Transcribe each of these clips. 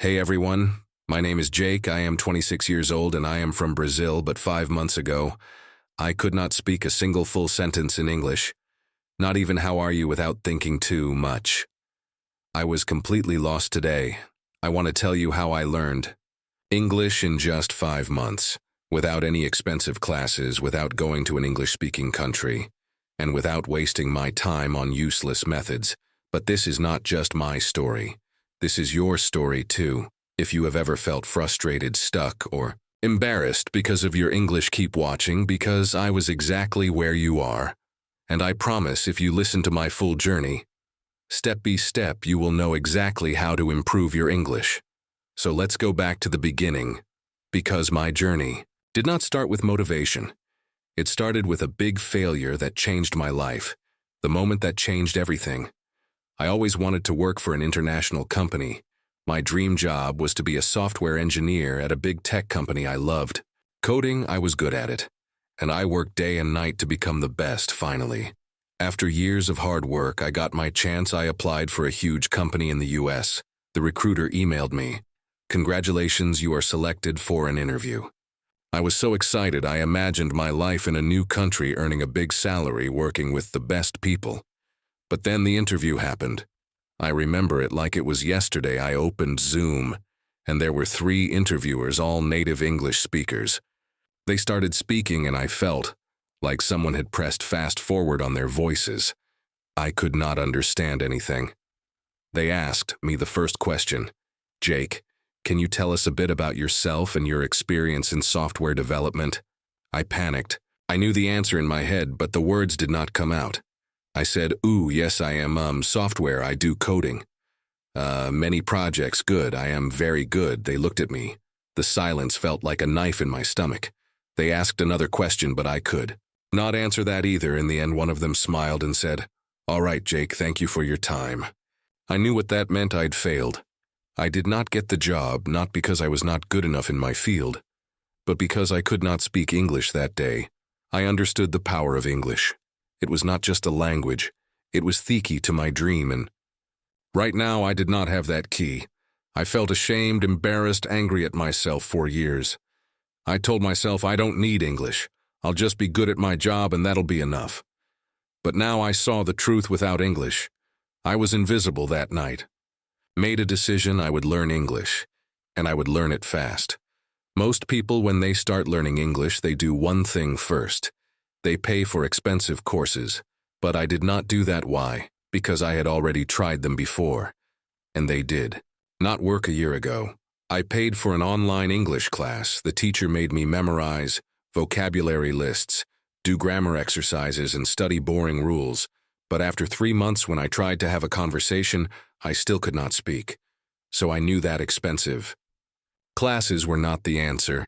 Hey everyone, my name is Jake. I am 26 years old and I am from Brazil, but 5 months ago, I could not speak a single full sentence in English, not even how are you without thinking too much. I was completely lost today. I want to tell you how I learned English in just 5 months, without any expensive classes, without going to an English-speaking country, and without wasting my time on useless methods. But this is not just my story. This is your story too. If you have ever felt frustrated, stuck, or embarrassed because of your English, keep watching, because I was exactly where you are. And I promise if you listen to my full journey, step by step, you will know exactly how to improve your English. So let's go back to the beginning, because my journey did not start with motivation. It started with a big failure that changed my life, the moment that changed everything. I always wanted to work for an international company. My dream job was to be a software engineer at a big tech company I loved. Coding, I was good at it, and I worked day and night to become the best finally. After years of hard work, I got my chance. I applied for a huge company in the US. The recruiter emailed me, "Congratulations, you are selected for an interview." I was so excited. I imagined my life in a new country, earning a big salary, working with the best people. But then the interview happened. I remember it like it was yesterday. I opened Zoom, and there were 3 interviewers, all native English speakers. They started speaking, and I felt like someone had pressed fast forward on their voices. I could not understand anything. They asked me the first question, "Jake, can you tell us a bit about yourself and your experience in software development?" I panicked. I knew the answer in my head, but the words did not come out. I said, "Ooh, yes, I am software, I do coding. Many projects, good, I am very good." They looked at me. The silence felt like a knife in my stomach. They asked another question, but I could not answer that either. In the end, one of them smiled and said, "All right, Jake, thank you for your time." I knew what that meant. I'd failed. I did not get the job, not because I was not good enough in my field, but because I could not speak English that day. I understood the power of English. It was not just a language, it was the key to my dream, and right now I did not have that key. I felt ashamed, embarrassed, angry at myself for years. I told myself I don't need English. I'll just be good at my job and that'll be enough. But now I saw the truth. Without English, I was invisible that night. Made a decision I would learn English, and I would learn it fast. Most people, when they start learning English, they do one thing first. They pay for expensive courses, but I did not do that. Why? Because I had already tried them before, and they did not work. A year ago, I paid for an online English class. The teacher made me memorize vocabulary lists, do grammar exercises, and study boring rules. But after 3 months, when I tried to have a conversation, I still could not speak. So I knew that expensive classes were not the answer.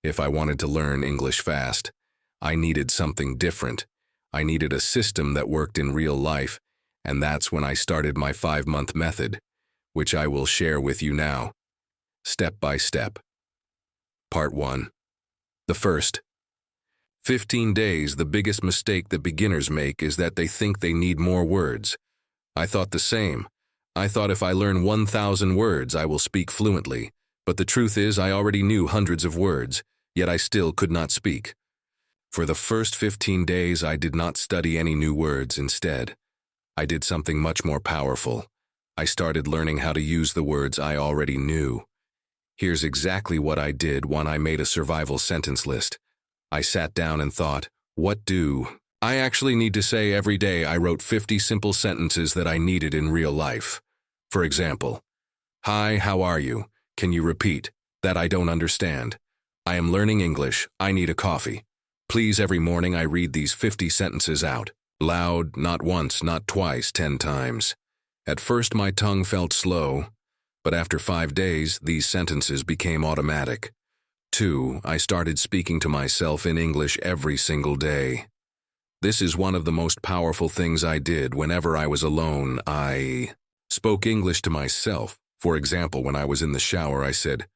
If I wanted to learn English fast, I needed something different. I needed a system that worked in real life, and that's when I started my 5-month method, which I will share with you now, step by step. Part 1. The first 15 days. The biggest mistake that beginners make is that they think they need more words. I thought the same. I thought if I learn 1,000 words, I will speak fluently. But the truth is, I already knew hundreds of words, yet I still could not speak. For the first 15 days, I did not study any new words. Instead, I did something much more powerful. I started learning how to use the words I already knew. Here's exactly what I did. 1. I made a survival sentence list. I sat down and thought, what do I actually need to say every day? I wrote 50 simple sentences that I needed in real life. For example, "Hi, how are you? Can you repeat that? I don't understand. I am learning English. I need a coffee. Please." Every morning I read these 50 sentences out loud, not once, not twice, 10 times. At first my tongue felt slow, but after 5 days, these sentences became automatic. 2. I started speaking to myself in English every single day. This is one of the most powerful things I did. Whenever I was alone, I spoke English to myself. For example, when I was in the shower, I said,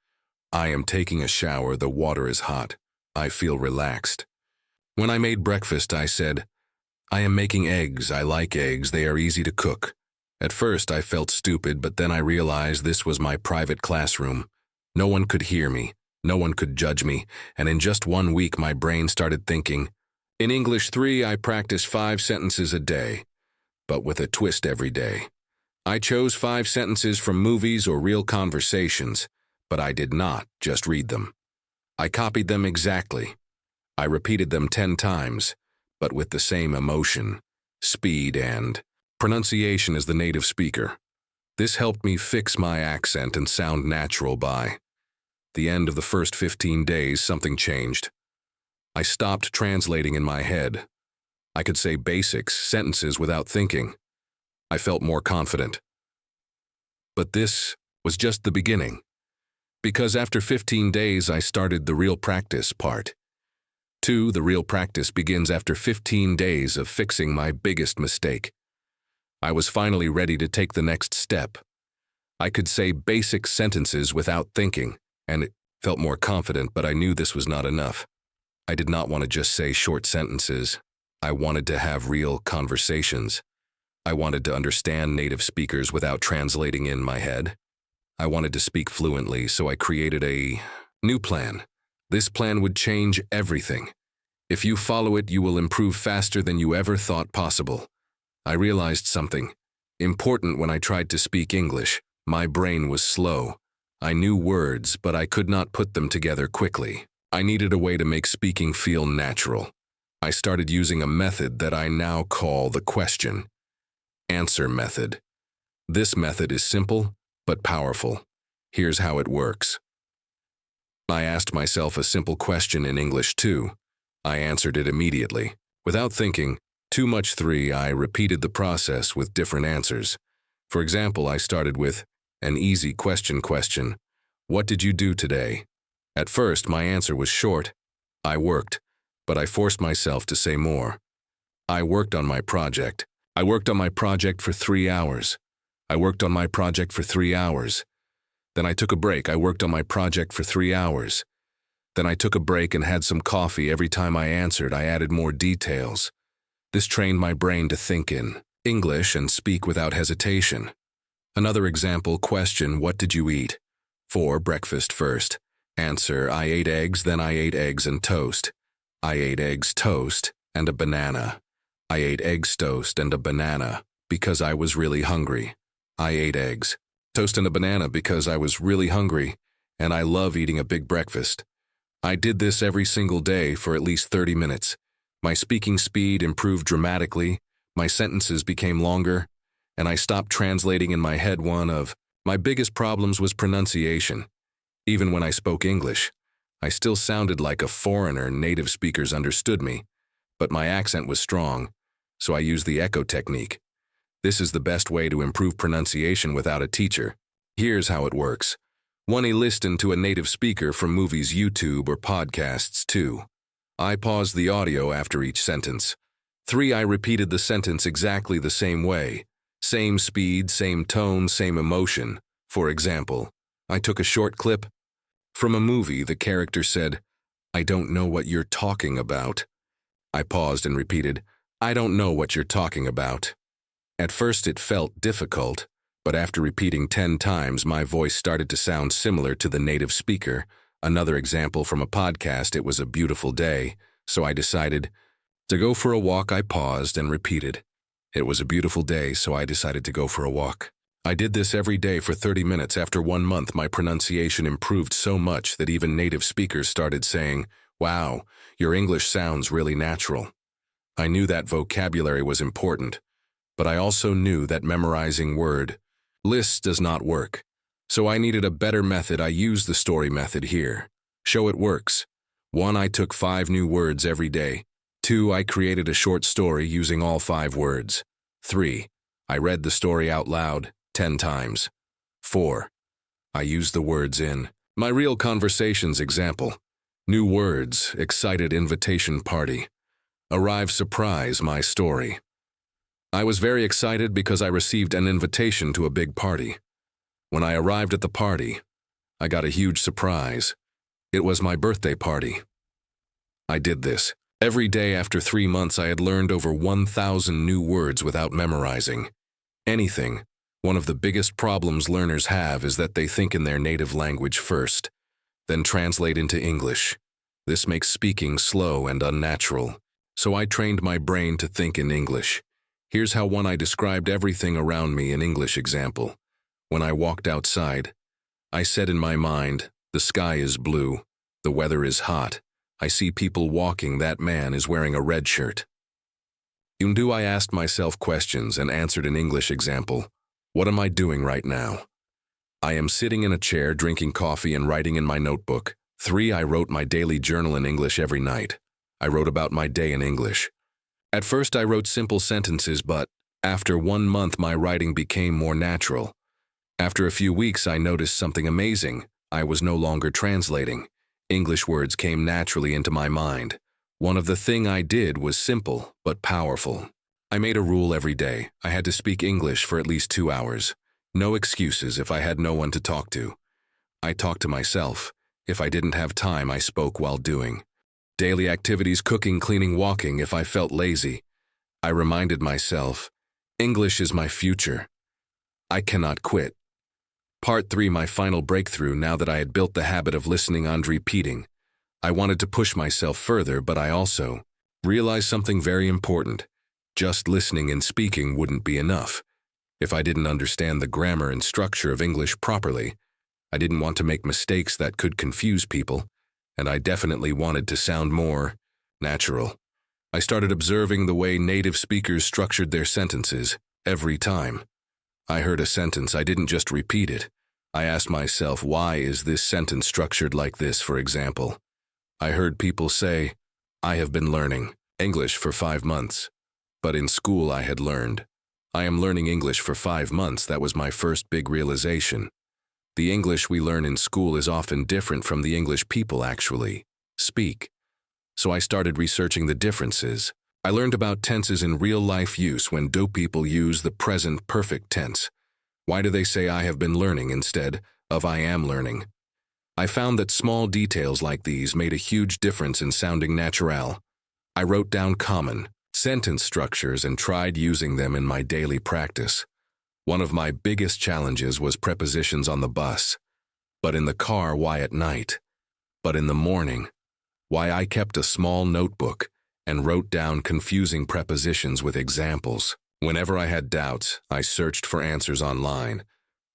"I am taking a shower, the water is hot. I feel relaxed." When I made breakfast, I said, "I am making eggs. I like eggs. They are easy to cook." At first, I felt stupid, but then I realized this was my private classroom. No one could hear me, no one could judge me, and in just 1 week, my brain started thinking. In English 3, I practice 5 sentences a day, but with a twist every day. I chose 5 sentences from movies or real conversations, but I did not just read them. I copied them exactly. I repeated them 10 times, but with the same emotion, speed, and pronunciation as the native speaker. This helped me fix my accent and sound natural by the end of the first 15 days. Something changed. I stopped translating in my head. I could say basics, sentences without thinking. I felt more confident. But this was just the beginning, because after 15 days I started the real practice part. The real practice begins after 15 days of fixing my biggest mistake. I was finally ready to take the next step. I could say basic sentences without thinking, and it felt more confident, but I knew this was not enough. I did not want to just say short sentences. I wanted to have real conversations. I wanted to understand native speakers without translating in my head. I wanted to speak fluently, so I created a new plan. This plan would change everything. If you follow it, you will improve faster than you ever thought possible. I realized something important when I tried to speak English. My brain was slow. I knew words, but I could not put them together quickly. I needed a way to make speaking feel natural. I started using a method that I now call the question-answer method. This method is simple but powerful. Here's how it works. I asked myself a simple question in English 2. I answered it immediately. Without thinking too much. 3. I repeated the process with different answers. For example, I started with an easy question. What did you do today? At first, my answer was short. I worked, but I forced myself to say more. I worked on my project. I worked on my project for 3 hours. I worked on my project for 3 hours. Then I took a break. I worked on my project for 3 hours. Then I took a break and had some coffee. Every time I answered, I added more details. This trained my brain to think in English and speak without hesitation. Another example question, what did you eat? For breakfast first. Answer, I ate eggs, then I ate eggs and toast. I ate eggs, toast, and a banana. I ate eggs, toast, and a banana because I was really hungry. I ate eggs, toast, and a banana because I was really hungry, and I love eating a big breakfast. I did this every single day for at least 30 minutes. My speaking speed improved dramatically, my sentences became longer, and I stopped translating in my head. One of my biggest problems was pronunciation. Even when I spoke English, I still sounded like a foreigner. Native speakers understood me, but my accent was strong, so I used the echo technique. This is the best way to improve pronunciation without a teacher. Here's how it works. 1. I listened to a native speaker from movies, YouTube, or podcasts. 2. I paused the audio after each sentence. 3. I repeated the sentence exactly the same way. Same speed, same tone, same emotion. For example, I took a short clip from a movie. The character said, I don't know what you're talking about. I paused and repeated, I don't know what you're talking about. At first it felt difficult, but after repeating 10 times, my voice started to sound similar to the native speaker. Another example from a podcast, it was a beautiful day, so I decided to go for a walk. I paused and repeated, it was a beautiful day, so I decided to go for a walk. I did this every day for 30 minutes. After 1 month, my pronunciation improved so much that even native speakers started saying, wow, your English sounds really natural. I knew that vocabulary was important, but I also knew that memorizing word lists does not work. So I needed a better method. I used the story method here. Show it works. 1. I took 5 new words every day. 2. I created a short story using all 5 words. 3. I read the story out loud 10 times. 4. I used the words in my real conversations. Example. New words, excited invitation party. Arrive surprise, my story. I was very excited because I received an invitation to a big party. When I arrived at the party, I got a huge surprise. It was my birthday party. I did this every day. After 3 months, I had learned over 1,000 new words without memorizing anything. One of the biggest problems learners have is that they think in their native language first, then translate into English. This makes speaking slow and unnatural. So I trained my brain to think in English. Here's how I described everything around me in English example. When I walked outside, I said in my mind, the sky is blue, the weather is hot, I see people walking, that man is wearing a red shirt. I asked myself questions and answered in English example. What am I doing right now? I am sitting in a chair drinking coffee and writing in my notebook. 3. I wrote my daily journal in English every night. I wrote about my day in English. At first I wrote simple sentences, but after 1 month my writing became more natural. After a few weeks I noticed something amazing. I was no longer translating. English words came naturally into my mind. One of the things I did was simple but powerful. I made a rule every day. I had to speak English for at least 2 hours. No excuses if I had no one to talk to. I talked to myself. If I didn't have time, I spoke while doing daily activities, cooking, cleaning, walking. If I felt lazy, I reminded myself, English is my future. I cannot quit. Part 3, my final breakthrough. Now that I had built the habit of listening and repeating, I wanted to push myself further, but I also realized something very important. Just listening and speaking wouldn't be enough. If I didn't understand the grammar and structure of English properly, I didn't want to make mistakes that could confuse people, and I definitely wanted to sound more natural. I started observing the way native speakers structured their sentences. Every time I heard a sentence, I didn't just repeat it. I asked myself, why is this sentence structured like this? For example, I heard people say, I have been learning English for 5 months. But in school I had learned, I am learning English for 5 months. That was my first big realization. The English we learn in school is often different from the English people actually speak. So I started researching the differences. I learned about tenses in real-life use. When do people use the present perfect tense? Why do they say I have been learning instead of I am learning? I found that small details like these made a huge difference in sounding natural. I wrote down common sentence structures and tried using them in my daily practice. One of my biggest challenges was prepositions on the bus. But in the car, why at night? But in the morning, why I kept a small notebook and wrote down confusing prepositions with examples. Whenever I had doubts, I searched for answers online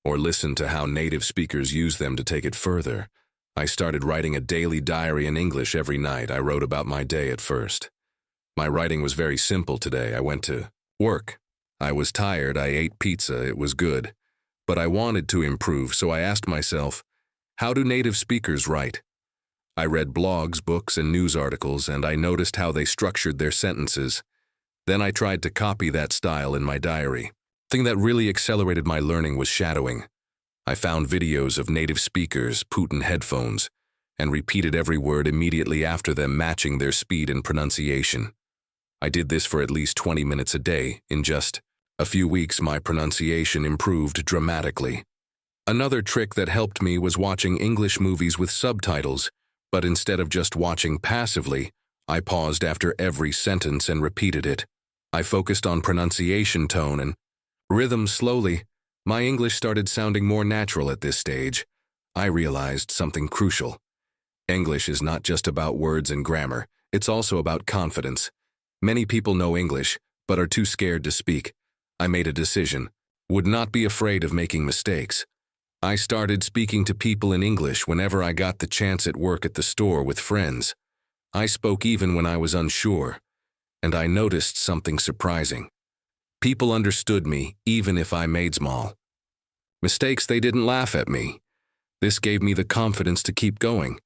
or listened to how native speakers use them to take it further. I started writing a daily diary in English every night. I wrote about my day at first. My writing was very simple today. I went to work. I was tired. I ate pizza. It was good. But I wanted to improve, so I asked myself, how do native speakers write? I read blogs, books, and news articles, and I noticed how they structured their sentences. Then I tried to copy that style in my diary. The thing that really accelerated my learning was shadowing. I found videos of native speakers, put in headphones, and repeated every word immediately after them, matching their speed and pronunciation. I did this for at least 20 minutes a day. In just a few weeks, my pronunciation improved dramatically. Another trick that helped me was watching English movies with subtitles, but instead of just watching passively, I paused after every sentence and repeated it. I focused on pronunciation, tone, and rhythm. Slowly, my English started sounding more natural. At this stage, I realized something crucial. English is not just about words and grammar, it's also about confidence. Many people know English, but are too scared to speak. I made a decision. Would not be afraid of making mistakes. I started speaking to people in English whenever I got the chance, at work, at the store, with friends. I spoke even when I was unsure. And I noticed something surprising. People understood me, even if I made small mistakes. They didn't laugh at me. This gave me the confidence to keep going.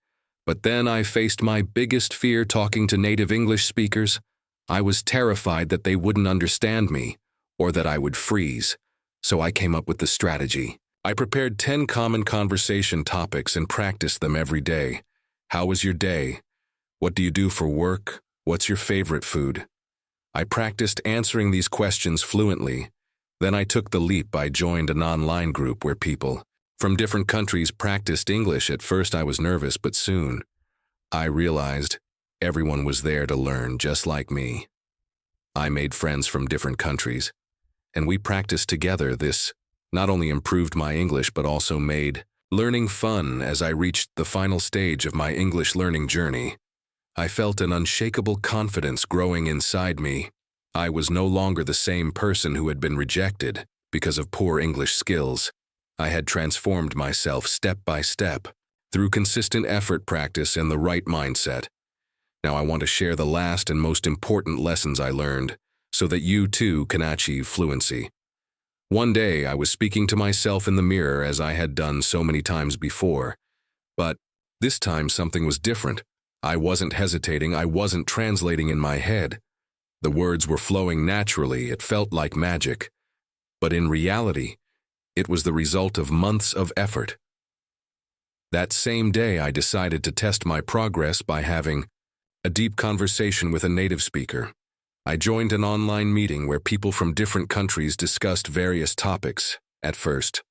But then I faced my biggest fear talking to native English speakers. I was terrified that they wouldn't understand me, or that I would freeze. So I came up with the strategy. I prepared 10 common conversation topics and practiced them every day. How was your day? What do you do for work? What's your favorite food? I practiced answering these questions fluently. Then I took the leap. I joined an online group where people from different countries practiced English. At first I was nervous, but soon I realized everyone was there to learn just like me. I made friends from different countries, and we practiced together. This not only improved my English but also made learning fun as I reached the final stage of my English learning journey. I felt an unshakable confidence growing inside me. I was no longer the same person who had been rejected because of poor English skills. I had transformed myself step by step through consistent effort, practice, and the right mindset. Now I want to share the last and most important lessons I learned so that you too can achieve fluency. One day I was speaking to myself in the mirror as I had done so many times before, but this time something was different. I wasn't hesitating, I wasn't translating in my head. The words were flowing naturally, it felt like magic. But in reality, it was the result of months of effort. That same day I decided to test my progress by having a deep conversation with a native speaker. I joined an online meeting where people from different countries discussed various topics. At first,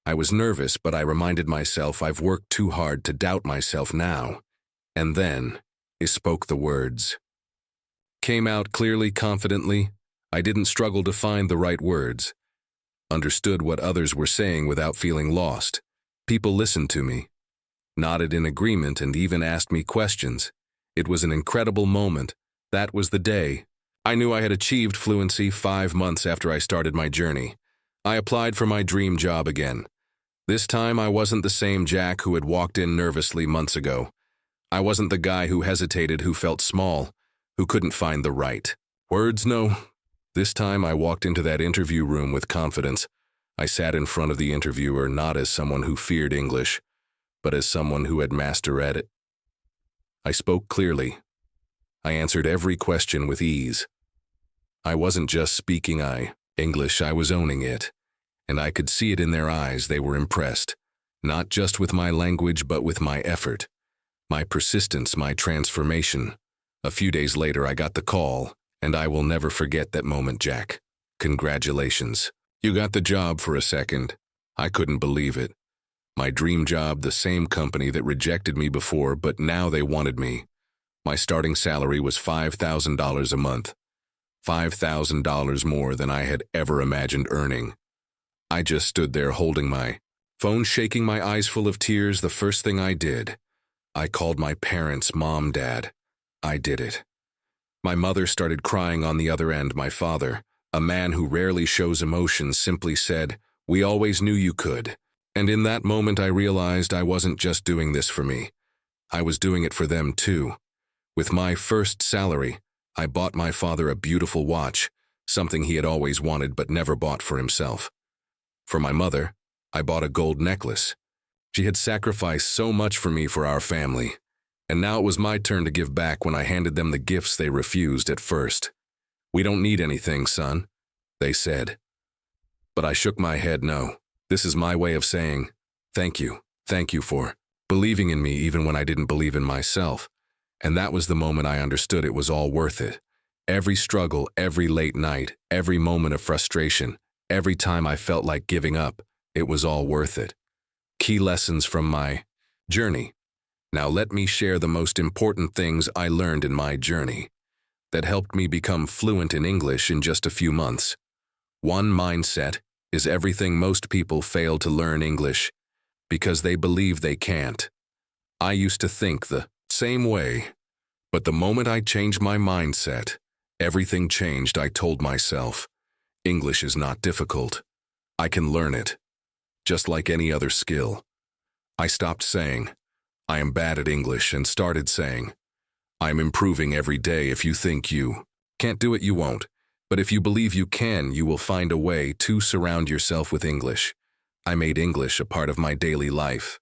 I was nervous, but I reminded myself I've worked too hard to doubt myself now. And then, he spoke the words. Came out clearly, confidently. I didn't struggle to find the right words. Understood what others were saying without feeling lost. People listened to me, nodded in agreement, and even asked me questions. It was an incredible moment. That was the day. I knew I had achieved fluency 5 months after I started my journey. I applied for my dream job again. This time I wasn't the same Jack who had walked in nervously months ago. I wasn't the guy who hesitated, who felt small, who couldn't find the right words. No. This time I walked into that interview room with confidence. I sat in front of the interviewer not as someone who feared English, but as someone who had mastered it. I spoke clearly. I answered every question with ease. I wasn't just speaking English, I was owning it. And I could see it in their eyes. They were impressed, not just with my language, but with my effort, my persistence, my transformation. A few days later, I got the call, and I will never forget that moment. Jack, congratulations. You got the job. For a second, I couldn't believe it. My dream job, the same company that rejected me before, but now they wanted me. My starting salary was $5,000 a month. $5,000 more than I had ever imagined earning. I just stood there holding my phone, shaking, my eyes full of tears. The first thing I did, I called my parents. Mom, Dad, I did it. My mother started crying on the other end. My father, a man who rarely shows emotions, simply said, "We always knew you could." And in that moment I realized I wasn't just doing this for me. I was doing it for them too. With my first salary, I bought my father a beautiful watch, something he had always wanted but never bought for himself. For my mother, I bought a gold necklace. She had sacrificed so much for me, for our family. And now it was my turn to give back when I handed them the gifts they refused at first. "We don't need anything, son," they said. But I shook my head. "No. This is my way of saying, thank you. Thank you for believing in me even when I didn't believe in myself." And that was the moment I understood it was all worth it. Every struggle, every late night, every moment of frustration, every time I felt like giving up, it was all worth it. Key lessons from my journey. Now let me share the most important things I learned in my journey that helped me become fluent in English in just a few months. 1. Mindset is everything. Most people fail to learn English because they believe they can't. I used to think the same way, but the moment I changed my mindset, everything changed. I told myself, English is not difficult. I can learn it, just like any other skill. I stopped saying, I am bad at English, and started saying, I'm improving every day. If you think you can't do it, you won't. But if you believe you can, you will find a way to surround yourself with English. I made English a part of my daily life.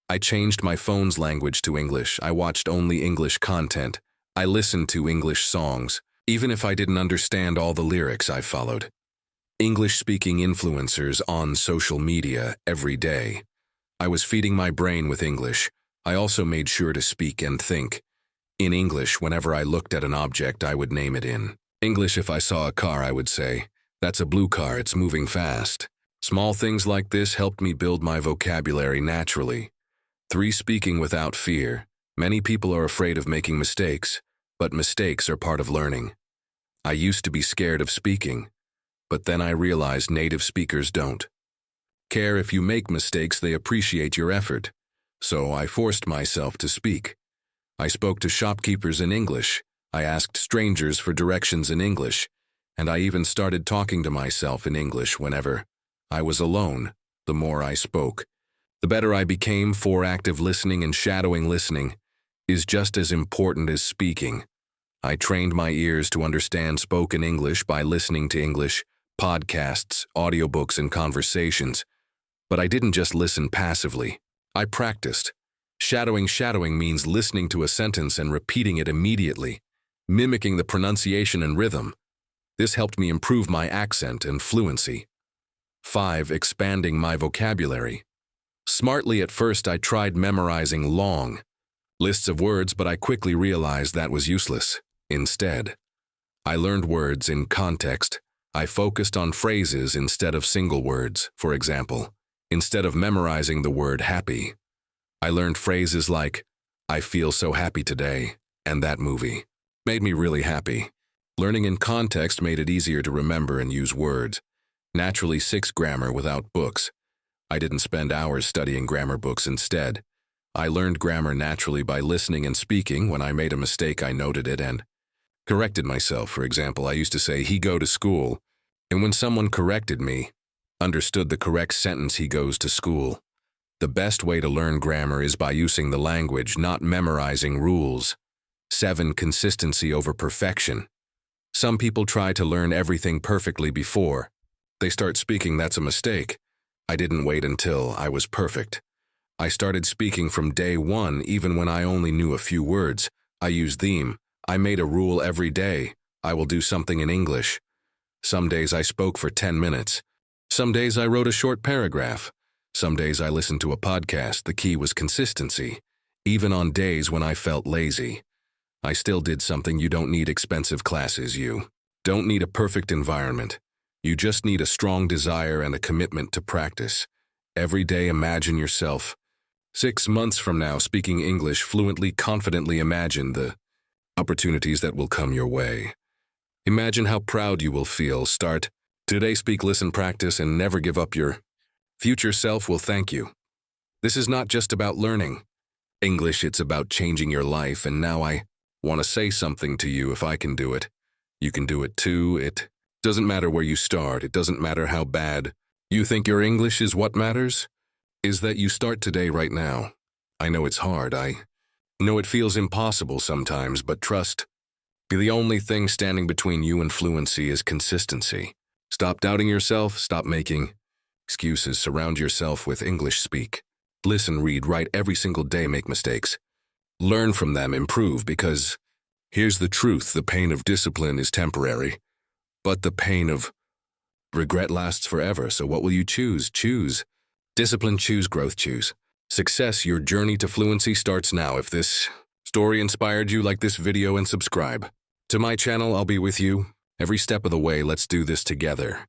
I changed my phone's language to English. I watched only English content. I listened to English songs. Even if I didn't understand all the lyrics, I followed English-speaking influencers on social media every day. I was feeding my brain with English. I also made sure to speak and think in English. Whenever I looked at an object, I would name it in English. If I saw a car, I would say, that's a blue car, it's moving fast. Small things like this helped me build my vocabulary naturally. 3. Speaking without fear. Many people are afraid of making mistakes, but mistakes are part of learning. I used to be scared of speaking, but then I realized native speakers don't care if you make mistakes, they appreciate your effort. So I forced myself to speak. I spoke to shopkeepers in English. I asked strangers for directions in English. And I even started talking to myself in English whenever I was alone. The more I spoke, the better I became. For active listening and shadowing listening is just as important as speaking. I trained my ears to understand spoken English by listening to English podcasts, audiobooks, and conversations. But I didn't just listen passively. I practiced. Shadowing means listening to a sentence and repeating it immediately, mimicking the pronunciation and rhythm. This helped me improve my accent and fluency. 5. Expanding my vocabulary. Smartly, at first I tried memorizing long lists of words, but I quickly realized that was useless. Instead, I learned words in context. I focused on phrases instead of single words. For example, instead of memorizing the word happy, I learned phrases like, "I feel so happy today," and "that movie made me really happy." Learning in context made it easier to remember and use words. Naturally, 6. Grammar without books. I didn't spend hours studying grammar books. Instead, I learned grammar naturally by listening and speaking. When I made a mistake, I noted it and corrected myself. For example, I used to say, "He go to school," and when someone corrected me, understood the correct sentence, "He goes to school." The best way to learn grammar is by using the language, not memorizing rules. 7. Consistency over perfection. Some people try to learn everything perfectly before they start speaking. That's a mistake. I didn't wait until I was perfect. I started speaking from day one, even when I only knew a few words. I used them. I made a rule every day. I will do something in English. Some days I spoke for 10 minutes. Some days I wrote a short paragraph. Some days I listened to a podcast. The key was consistency. Even on days when I felt lazy, I still did something. You don't need expensive classes. You don't need a perfect environment. You just need a strong desire and a commitment to practice. Every day, imagine yourself 6 months from now speaking English fluently, confidently. Imagine the opportunities that will come your way. Imagine how proud you will feel. Start today. Speak, listen, practice, and never give up. Your future self will thank you. This is not just about learning English, it's about changing your life. And now I want to say something to you. If I can do it, you can do it too. It doesn't matter where you start. It doesn't matter how bad you think your English is. What matters is that you start today, right now. I know it's hard. I know it feels impossible sometimes, but trust me, the only thing standing between you and fluency is consistency. Stop doubting yourself. Stop making excuses. Surround yourself with English. Speak, listen, read, write every single day. Make mistakes. Learn from them, improve, because here's the truth. The pain of discipline is temporary, but the pain of regret lasts forever. So what will you choose? Choose discipline, choose growth, choose success. Your journey to fluency starts now. If this story inspired you, like this video and subscribe to my channel. I'll be with you every step of the way. Let's do this together.